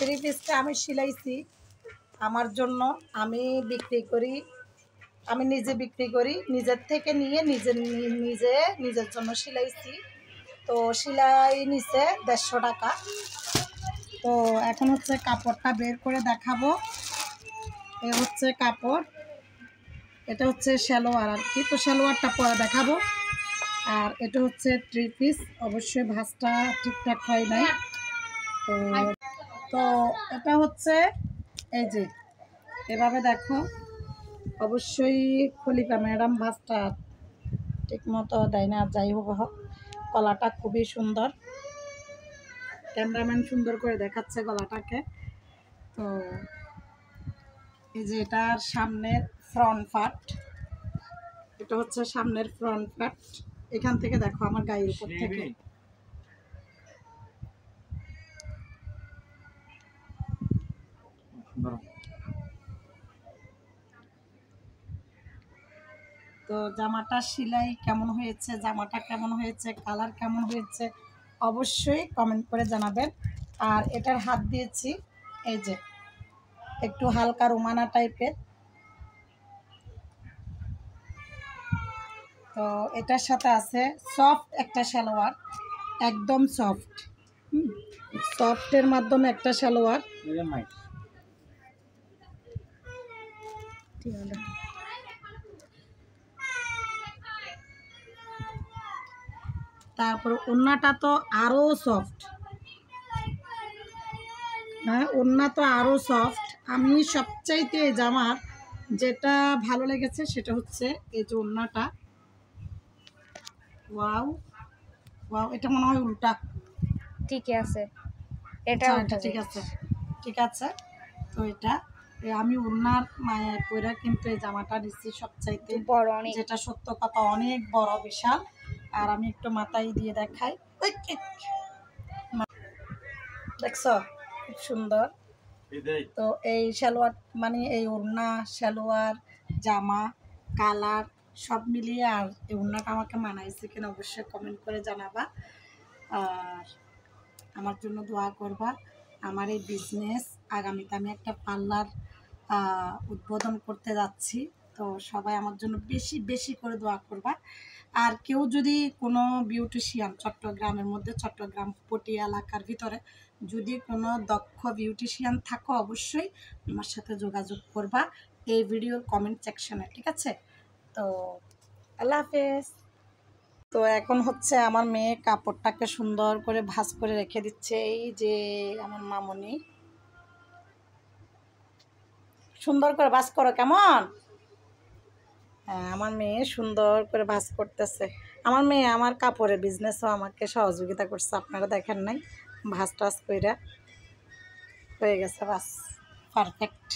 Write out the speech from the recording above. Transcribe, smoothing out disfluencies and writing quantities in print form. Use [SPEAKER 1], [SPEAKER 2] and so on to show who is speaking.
[SPEAKER 1] Three পিসটা আমি সিলাইছি আমার জন্য, আমি বিক্রি করি, আমি নিজে বিক্রি করি, নিজের থেকে নিয়ে নিজের জন্য সিলাইছি। তো সিলাই নিছে 150 টাকা। তো এখন হচ্ছে কাপড়টা বের করে দেখাবো। এ হচ্ছে কাপড়, এটা হচ্ছে সালোয়ার আর কি। তো সালোয়ারটা পরে দেখাবো। আর এটা হচ্ছে থ্রি পিস, অবশ্যই ভাঁজটা ঠিকঠাক হয় নাই। তো তো এটা হচ্ছে এই যে এভাবে দেখো, অবশ্যই খলিফা ম্যাডাম ভাঁজটা ঠিক মতো দেয় না। যাই হোক, গলাটা খুবই সুন্দর, ক্যামেরাম্যান সুন্দর করে দেখাচ্ছে গলাটাকে। তো এই যে এটার সামনের ফ্রন্ট পার্ট, এটা হচ্ছে সামনের ফ্রন্ট পার্ট। এখান থেকে দেখো আমার গায়ের উপর থেকে তো জামাটা সেলাই কেমন হয়েছে, জামাটা কেমন হয়েছে, কালার কেমন হয়েছে অবশ্যই কমেন্ট করে জানাবেন। আর এটার হাত দিয়েছি এই যে একটু হালকা রুমানা টাইপের। তো এটার সাথে আছে সফট একটা সালোয়ার, একদম সফট, সফটের মাধ্যমে একটা সালোয়ার। তারপর ওড়নাটা তো আরো সফট, হ্যাঁ ওড়না তো আরো সফট। আমি সবচাইতে জামার যেটা ভালো লেগেছে সেটা হচ্ছে এই যে ওড়নাটা। ওয়াও ওয়াও, এটা মনে হয় উল্টা।
[SPEAKER 2] ঠিক আছে, এটা
[SPEAKER 1] ঠিক আছে, ঠিক আছে। তো এটা আমি ওড়নার মায়ায় পরে কিন্তু এই জামাটা নিচ্ছি সবচাইতে
[SPEAKER 2] বড়, অনেক,
[SPEAKER 1] যেটা সত্য কথা, অনেক বড় বিশাল। আর আমি একটু মাথায় দিয়ে দেখাই, দেখছো খুব সুন্দর। তো এই সালোয়ার মানে এই ওড়না, সালোয়ার, জামা, কালার সব মিলিয়ে আর এই ওড়নাটা আমাকে মানাইছে কিনা অবশ্যই কমেন্ট করে জানাবা। আর আমার জন্য দোয়া করবা। আমার এই বিজনেস আগামীতে আমি একটা পার্লার উদ্বোধন করতে যাচ্ছি। তো সবাই আমার জন্য বেশি বেশি করে দোয়া করবা। আর কেউ যদি কোনো বিউটিশিয়ান চট্টগ্রামের মধ্যে, চট্টগ্রাম পটিয়া এলাকার ভিতরে যদি কোনো দক্ষ বিউটিশিয়ান থাকো অবশ্যই আমার সাথে যোগাযোগ করবা এই ভিডিওর কমেন্ট সেকশনে, ঠিক আছে? তো আল্লাহ হাফেজ। তো এখন হচ্ছে আমার মেয়ে কাপড়টাকে সুন্দর করে ভাঁজ করে রেখে দিচ্ছে। এই যে আমার মামনি, সুন্দর করে ভাঁজ করো কেমন। হ্যাঁ, আমার মেয়ে সুন্দর করে ভাঁজ করতেছে। আমার মেয়ে আমার কাপড়ের বিজনেসও আমাকে সহযোগিতা করছে, আপনারা দেখেন নাই। ভাঁজ টাজ কইরা হয়ে গেছে, বাস পারফেক্ট।